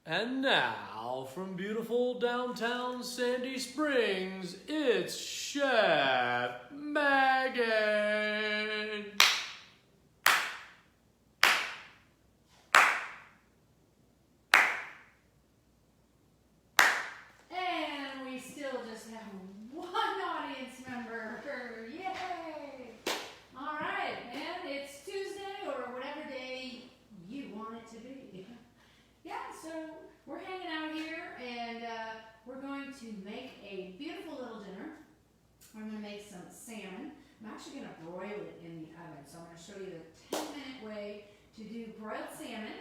And now, from beautiful downtown Sandy Springs, it's Chef Megan. And we still just have one audience member. Yay! All right, and it's Tuesday or whatever day you want it to be. Yeah, so we're hanging out here and we're going to make a beautiful little dinner. We're going to make some salmon. I'm actually going to broil it in the oven. So I'm going to show you the 10-minute way to do broiled salmon.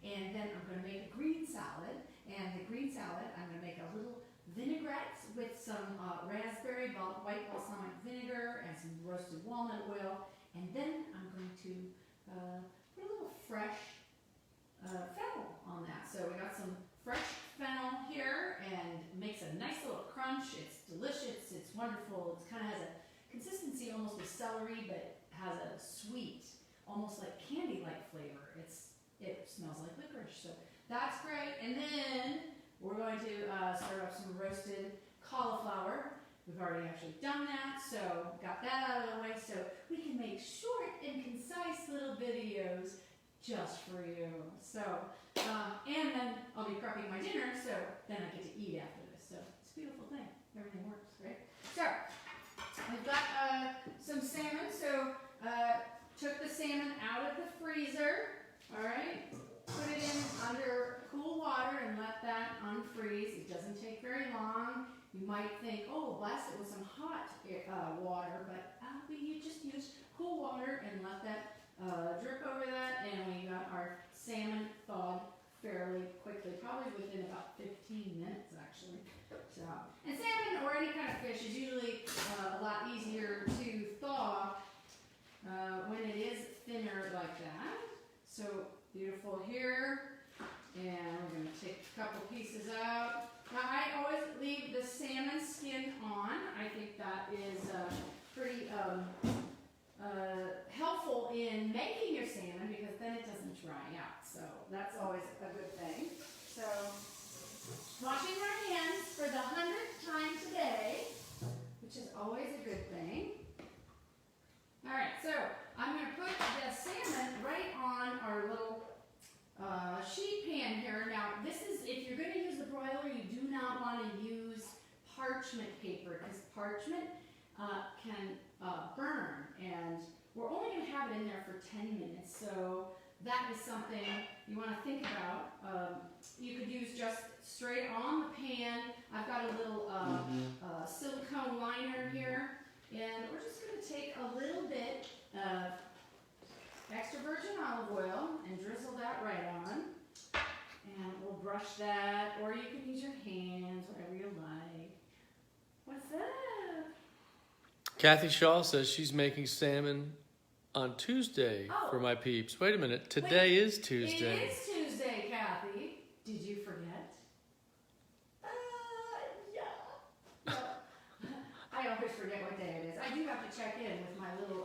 And then I'm going to make a green salad. And the green salad, I'm going to make a little vinaigrette with some raspberry white balsamic vinegar and some roasted walnut oil. And then I'm going to put a little fresh fennel on that. So we got some fresh fennel here and makes a nice little crunch. It's delicious, it's wonderful. It kind of has a consistency almost with celery, but has a sweet, almost like candy-like flavor. It smells like licorice, so that's great. And then we're going to serve up some roasted cauliflower. We've already actually done that, so got that out of the way so we can make short and concise little videos just for you. So, and then I'll be prepping my dinner, so then I get to eat after this. So it's a beautiful thing. Everything works, right? So, we've got some salmon. So, took the salmon out of the freezer, all right? Put it in under cool water and let that unfreeze. It doesn't take very long. You might think, oh, blast it with some hot water, but you just use cool water and let that drip over that, and we got our salmon thawed fairly quickly, probably within about 15 minutes actually. So, and salmon or any kind of fish is usually a lot easier to thaw when it is thinner like that. So beautiful here, and we're going to take a couple pieces out. Now I always leave the salmon skin on. I think that is pretty helpful in making your salmon because then it doesn't dry out. So that's always a good thing. So washing my hands for the 100th time today, which is always a good thing. All right, so I'm going to put the salmon right on our little sheet pan here. Now this is, if you're going to use the broiler, you do not want to use parchment paper because parchment can burn, and we're only going to have it in there for 10 minutes, so that is something you want to think about. You could use just straight on the pan. I've got a little silicone liner here, and we're just going to take a little bit of extra virgin olive oil and drizzle that right on, and we'll brush that, or you can use your hands, whatever you like. What's that? Kathy Shaw says she's making salmon on Tuesday for my peeps. Wait a minute, today is Tuesday. It is Tuesday, Kathy. Did you forget? Yeah. Well, I always forget what day it is. I do have to check in with my little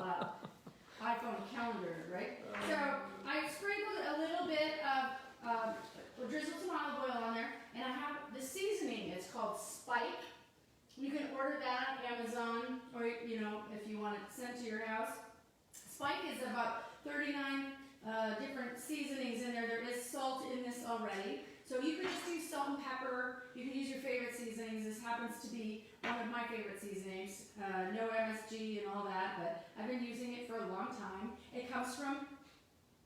iPhone calendar, right? So I sprinkled a little bit of, drizzled some olive oil on there, and I have the seasoning. It's called Spike. You can order that on Amazon, or if you want it sent to your house. Spike is about 39 different seasonings in there. There is salt in this already. So you could just use salt and pepper. You can use your favorite seasonings. This happens to be one of my favorite seasonings. No MSG and all that, but I've been using it for a long time. It comes from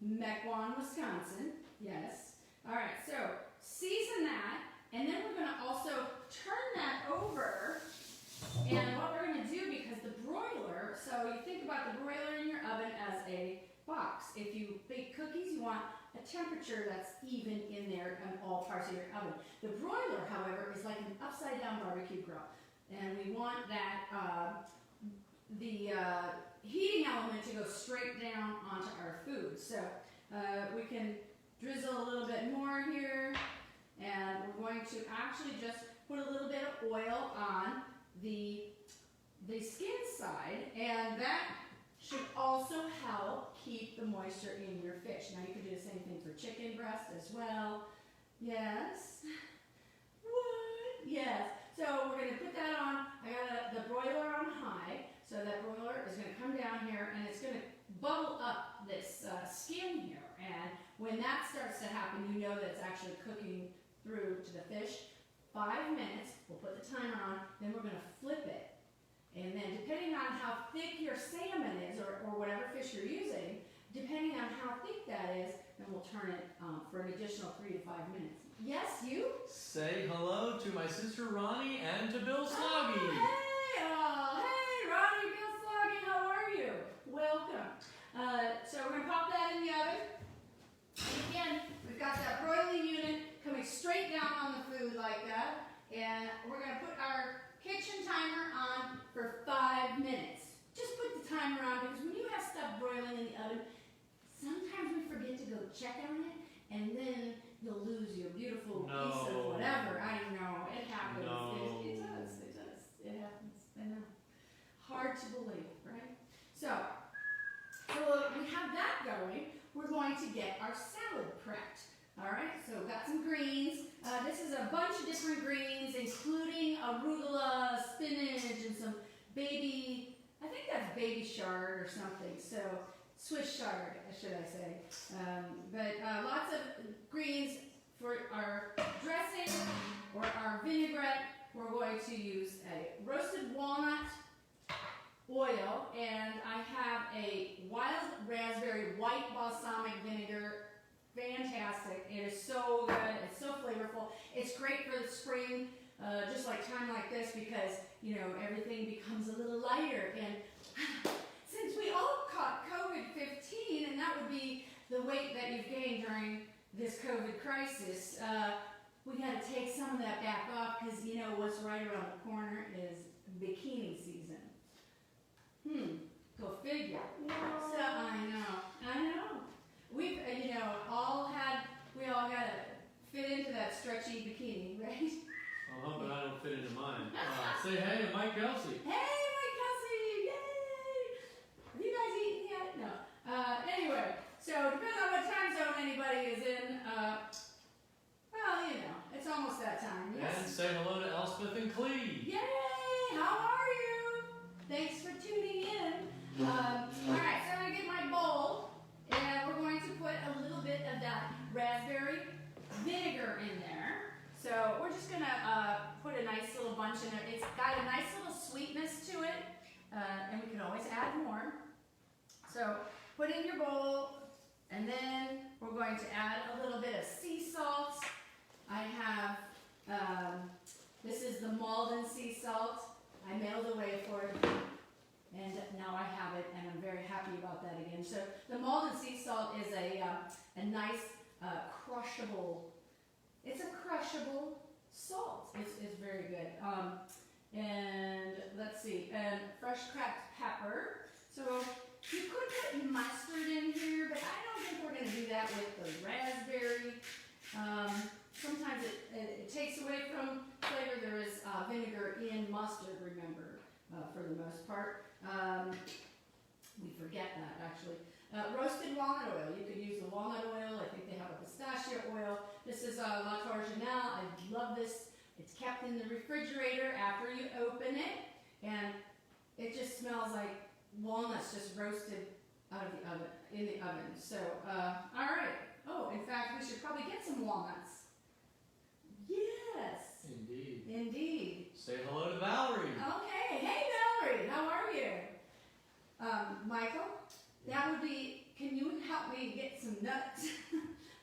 Mequon, Wisconsin. Yes. All right, so season that. And then we're going to also turn that over, and what we're going to do, because the broiler, so you think about the broiler in your oven as a box. If you bake cookies, you want a temperature that's even in there in all parts of your oven. The broiler, however, is like an upside-down barbecue grill, and we want that the heating element to go straight down onto our food. So we can drizzle a little bit more here. And we're going to actually just put a little bit of oil on the skin side, and that should also help keep the moisture in your fish. Now you can do the same thing for chicken breast as well. Yes. What? Yes. So we're going to put that on. I got the broiler on high. So that broiler is going to come down here and it's going to bubble up this skin here. And when that starts to happen, you know that it's actually cooking through to the fish. 5 minutes. We'll put the timer on. Then we're going to flip it. And then depending on how thick your salmon is or whatever fish you're using, depending on how thick that is, then we'll turn it for an additional 3 to 5 minutes. Yes, you? Say hello to my sister Ronnie and to Bill Sloggy. Oh, hey, Ronnie, Bill Sloggy, how are you? Welcome. So we're going to pop that in the oven. And again, we've got that broiling unit coming straight down on the food like that. And we're going to put our kitchen timer on for 5 minutes. Just put the timer on because when you have stuff broiling in the oven, sometimes we forget to go check on it, and then you'll lose your beautiful piece of whatever. I know, it happens. No. It does. It happens. I know. Hard to believe, right? So we have that going. We're going to get our salad prepped. All right, so we've got some greens. This is a bunch of different greens, including arugula, spinach, and some baby, I think that's baby chard or something. So Swiss chard, should I say. But lots of greens for our dressing or our vinaigrette. We're going to use a roasted walnut oil, and I have a Wild Raspberry white balsamic vinegar. Fantastic. It is so good. It's so flavorful. It's great for the spring, just like time like this, because, you know, everything becomes a little lighter. And since we all caught COVID-15, and that would be the weight that you've gained during this COVID crisis, we got to take some of that back off because, you know, what's right around the corner is bikini season. Go figure. Wow. So I know. We've, we all got to fit into that stretchy bikini, right? I'm hoping I don't fit into mine. Say hey to Mike Kelsey. Hey, Mike Kelsey! Yay! Have you guys eaten yet? No. Anyway, so depending on what time zone anybody is in, well, you know, it's almost that time. Yes? And say hello to Elspeth and Clee. Yay! How are you? Thanks for tuning in. Alright, so I'm going to get my bowl, and we're going to put a little bit of that raspberry vinegar in there. So we're just going to put a nice little bunch in there. It's got a nice little sweetness to it, and we can always add more. So put in your bowl, and then we're going to add a little bit of sea salt. I have, this is the Malden sea salt. I mailed away for it, and now I have it, and I'm very happy about that again. So the Malden sea salt is a nice crushable, it's a crushable salt. It's very good. And let's see, and fresh cracked pepper. So you could put mustard in here, but I don't think we're going to do that with the raspberry. Sometimes it takes away from flavor. There is vinegar in mustard, remember, for the most part. We forget that, actually. Roasted walnut oil. You could use the walnut oil. I think they have a pistachio oil. This is La Originale. I love this. It's kept in the refrigerator after you open it, and it just smells like walnuts just roasted out of the oven, in the oven. So, all right. Oh, in fact, we should probably get some walnuts. Yes. Indeed. Indeed. Say hello to Valerie. Okay. Hey, Valerie. How are you? Michael, that would be, can you help me get some nuts?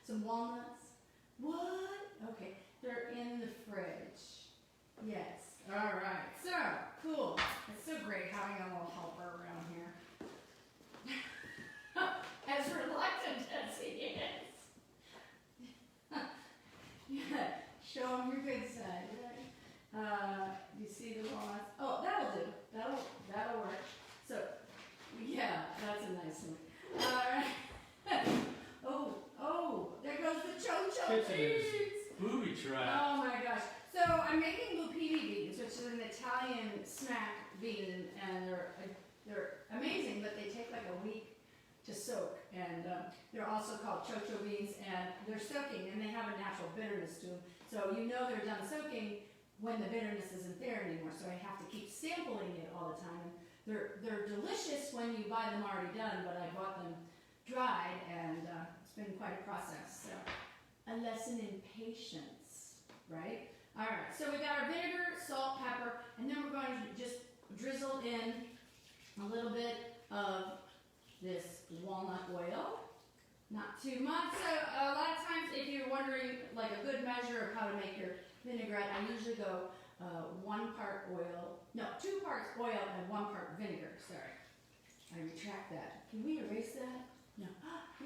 Some walnuts? What? Okay. They're in the fridge. Yes. All right. So, cool. It's so great having a little helper around here. As reluctant as he is. Yeah. Show him your good side, right? You see the walnuts? Oh, that'll do. That'll work. So, yeah, that's a nice one. All right. Oh, there goes the cho-cho Kitchen is beans. booby trap. Oh my gosh. So I'm making lupini beans, which is an Italian snack bean, and they're amazing, but they take like a week to soak. And they're also called chocho beans, and they're soaking, and they have a natural bitterness to them. So you know they're done soaking when the bitterness isn't there anymore. So I have to keep sampling it all the time. And they're delicious when you buy them already done, but I bought them dried, and it's been quite a process. So a lesson in patience, right? All right, so we got our vinegar, salt, pepper, and then we're going to just drizzle in a little bit of this walnut oil. Not too much. So a lot of times, if you're wondering like a good measure of how to make your vinaigrette, I usually go 1 part oil, no, 2 parts oil and 1 part vinegar. Sorry, I retract that. Can we erase that? No.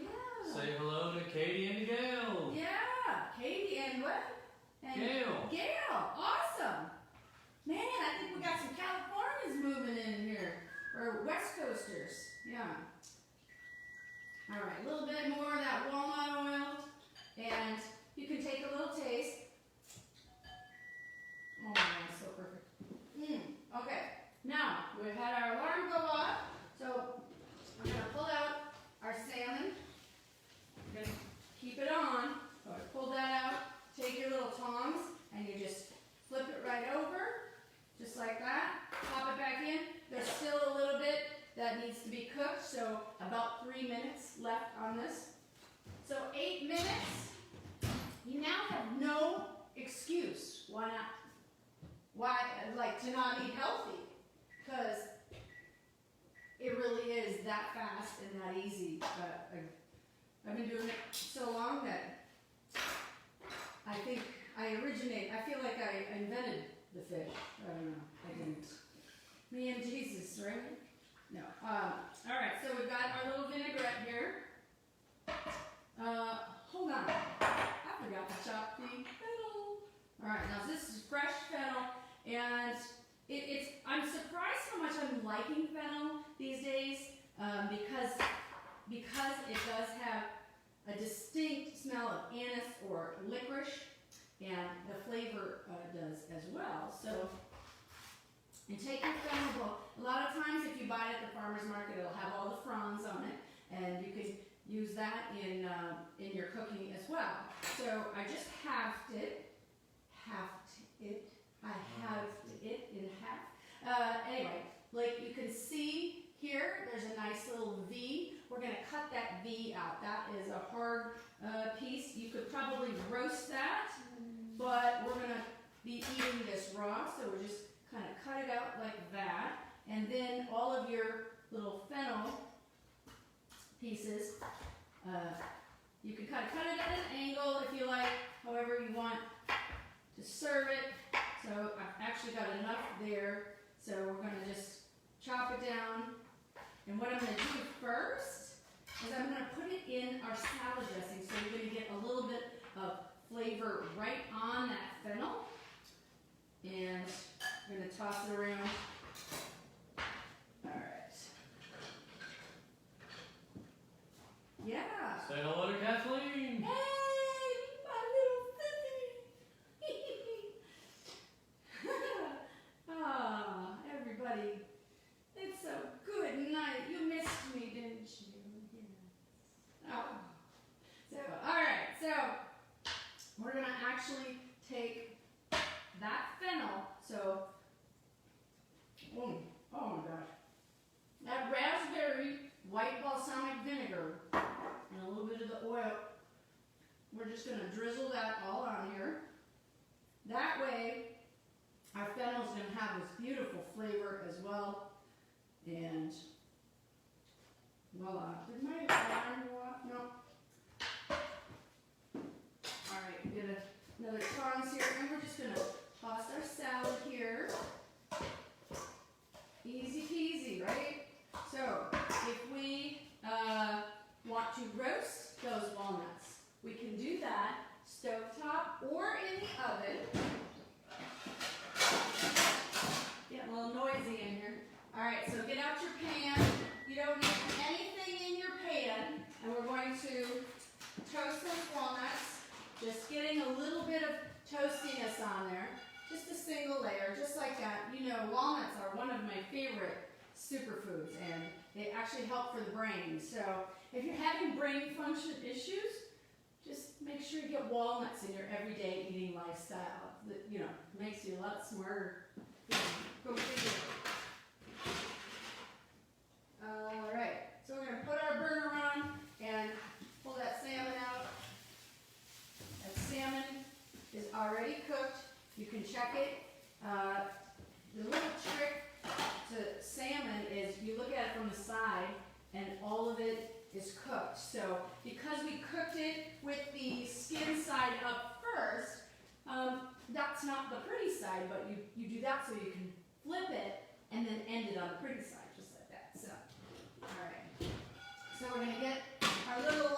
Yeah. Say hello to Katie and Gail. Yeah, Katie and what? And Gail. Gail, awesome. Man, I think we got some Californians moving in here, or West Coasters. Yeah. All right, a little bit more of that walnut oil, and you can take a little taste. Oh my God, so perfect. Okay, now we've had our alarm go off, so we're gonna pull out our salmon. We're gonna keep it on. So I pull that out. Take your little tongs and you just flip it right over, just like that. Pop it back in. There's still a little bit that needs to be cooked, so about 3 minutes left on this. So 8 minutes. You now have no excuse. Why not? Why, like, to not eat healthy? Because it really is that fast and that easy. But I've been doing it so long that I think I feel like I invented the fish. I don't know. I didn't. Me and Jesus, right? No. All right, so we've got our little vinaigrette here. Hold on. I forgot to chop the fennel. All right, now this is fresh fennel, and I'm surprised how much I'm liking fennel these days because it does have a distinct smell of anise or licorice, and the flavor does as well. So, and take your fennel bowl. A lot of times, if you buy it at the farmer's market, it'll have all the fronds on it, and you can use that in your cooking as well. So I just halved it. I halved it in half. Anyway, like you can see here, there's a nice little V. We're going to cut that V out. That is a hard piece. You could probably roast that, but we're going to be eating this raw, so we're just kind of cut it out like that. And then all of your little fennel pieces, you can kind of cut it at an angle if you like, however you want to serve it. So I've actually got enough there, so we're going to just chop it down. And what I'm going to do first is I'm going to put it in our salad dressing, so you're going to get a little bit of flavor right on that fennel. And I'm going to toss it around. All right. Yeah. Say hello to Kathleen. Hey, my little Fifi. Ah, everybody. It's a good night. You missed me, didn't you? Yeah. Oh. So, all right. So, we're going to actually take that fennel. So, oh my gosh. That raspberry white balsamic vinegar and a little bit of the oil. We're just going to drizzle that all on here. That way, our fennel is going to have this beautiful flavor as well. And voila. Did my alarm go off? No. All right, get another tongs here, and we're just going to toss our salad here. Easy peasy, right? So, if we want to roast those walnuts, we can do that stovetop or in the oven. Getting a little noisy in here. All right, so get out your pan. You don't need anything in your pan, and we're going to toast those walnuts. Just getting a little bit of toastiness on there. Just a single layer, just like that. You know, walnuts are one of my favorite superfoods, and They actually help for the brain. So if you're having brain function issues, just make sure you get walnuts in your everyday eating lifestyle. That, you know, makes you a lot smarter. Go figure. All right, so we're gonna put our burner on and pull that salmon out. That salmon is already cooked. You can check it. The little trick to salmon is you look at it from the side and all of it is cooked. So because we cooked it with the skin side up first, that's not the pretty side, but you do that so you can flip it and then end it on the pretty side, just like that. So, all right. So we're gonna get our little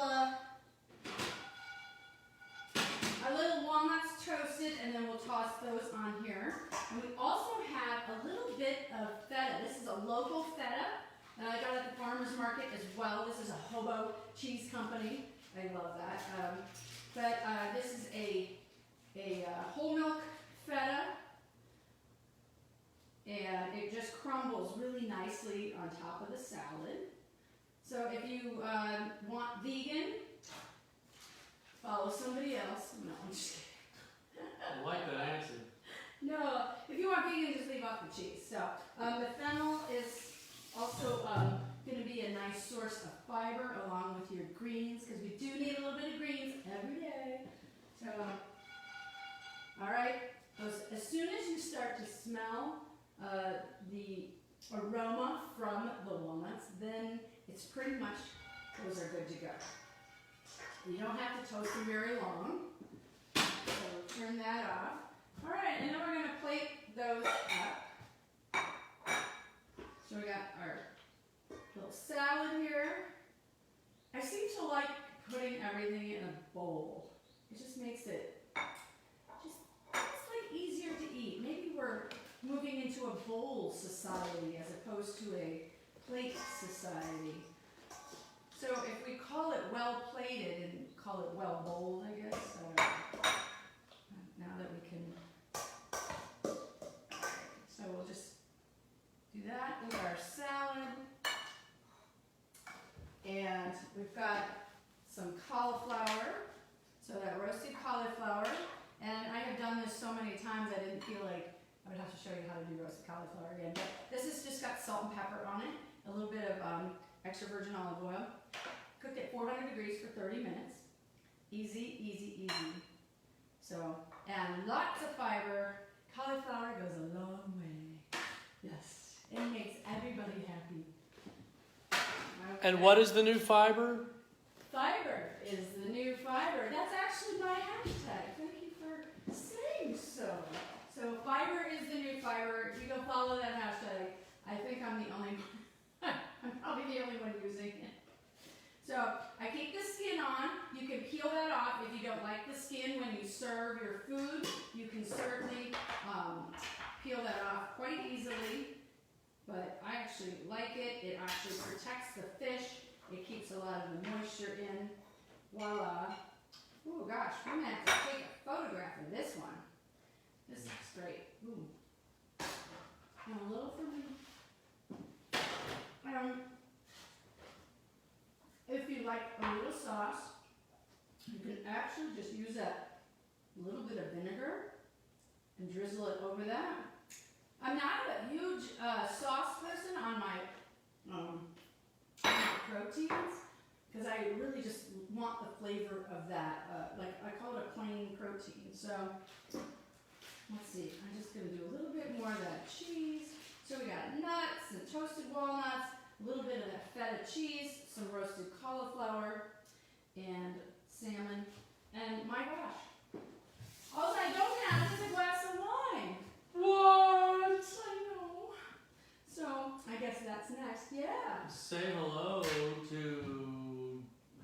walnuts toasted, and then we'll toss those on here. And we also have a little bit of feta. This is a local feta that I got at the farmer's market as well. This is a hobo cheese company. I love that. This is a whole milk feta, and it just crumbles really nicely on top of the salad. So if you want vegan, follow somebody else. No, I'm just kidding. I like that answer. No, if you want vegan, just leave off the cheese. So the fennel is also going to be a nice source of fiber along with your greens, because we do need a little bit of greens every day. So, all right, as soon as you start to smell the aroma from the walnuts, then it's pretty much, those are good to go. You don't have to toast them very long. So turn that off. All right, and then we're going to plate those up. So we got our little salad here. I seem to like putting everything in a bowl. It just makes it it's like easier to eat. Maybe we're moving into a bowl society as opposed to a plate society. So if we call it well plated and call it well bowled, I guess. Now that we can, so we'll just do that with our salad. And we've got some cauliflower, so that roasted cauliflower. And I have done this so many times I didn't feel like I would have to show you how to do roasted cauliflower again. But this has just got salt and pepper on it, a little bit of extra virgin olive oil. Cooked at 400 degrees for 30 minutes. Easy, easy, easy. So, and lots of fiber. Cauliflower goes a long way. Yes, it makes everybody happy. Okay. And what is the new fiber? Fiber is the new fiber. That's actually my hashtag. Thank you for saying so. So fiber is the new fiber. If you go follow that hashtag, I think I'm the only one. I'm probably the only one using it. So I keep the skin on. You can peel that off if you don't like the skin when you serve your food. You can certainly peel that off quite easily. But I actually like it. It actually protects the fish. It keeps a lot of the moisture in. Voila. Oh gosh, we're going to have to take a photograph of this one. This is great. Ooh. And a little for me. If you like a little sauce, you can actually just use that little bit of vinegar and drizzle it over that. I'm not a huge sauce person on my proteins, because I really just want the flavor of that. Like I call it a plain protein. So let's see, I'm just going to do a little bit more of that cheese. So we got nuts and toasted walnuts, a little bit of that feta cheese, some roasted cauliflower, and salmon. And my gosh, all I don't have is a glass of wine. What? I know. So I guess that's next. Yeah. Say hello to,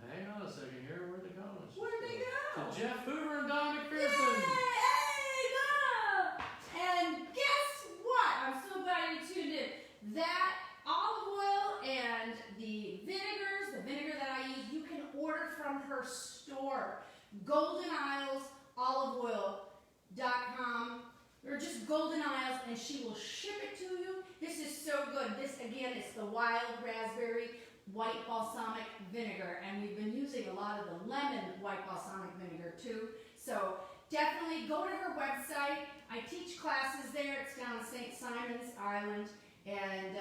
hang on a second here, where'd they go? Where'd they go? To Jeff Hoover and Don McPherson. Yay! Donna! And guess what? I'm so glad you tuned in. That olive oil and the vinegar that I use, you can order from her store. Golden Isles Olive Oil.com or just Golden Isles, and she will ship it to you. This is so good. This, again, is the Wild Raspberry White Balsamic Vinegar, and we've been using a lot of the lemon white balsamic vinegar too. So definitely go to her website. I teach classes there. It's down St. Simon's Island, and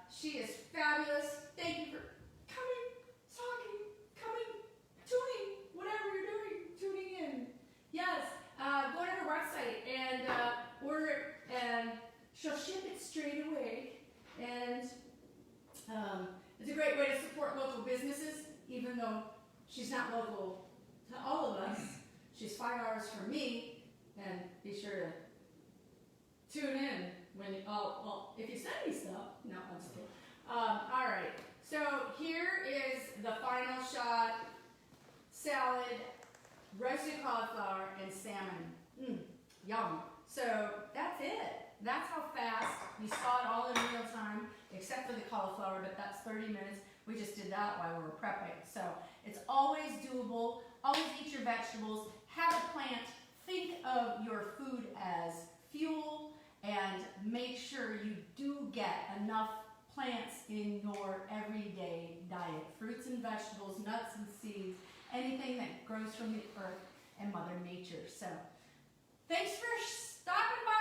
she is fabulous. Thank you for coming, talking, coming, tuning, whatever you're doing, tuning in. Yes, go to her website and order it, and she'll ship it straight away. And it's a great way to support local businesses, even though she's not local to all of us. She's 5 hours from me, and be sure to tune in when you, well, if you send me stuff. No, I'm just kidding. All right, so here is the final shot: salad, roasted cauliflower, and salmon. Yum. So that's it. That's how fast. We saw it all in real time, except for the cauliflower, but that's 30 minutes. We just did that while we were prepping. So it's always doable. Always eat your vegetables. Have a plant. Think of your food as fuel, and make sure you do get enough plants in your everyday diet. Fruits and vegetables, nuts and seeds, anything that grows from the earth and Mother Nature. So thanks for stopping by.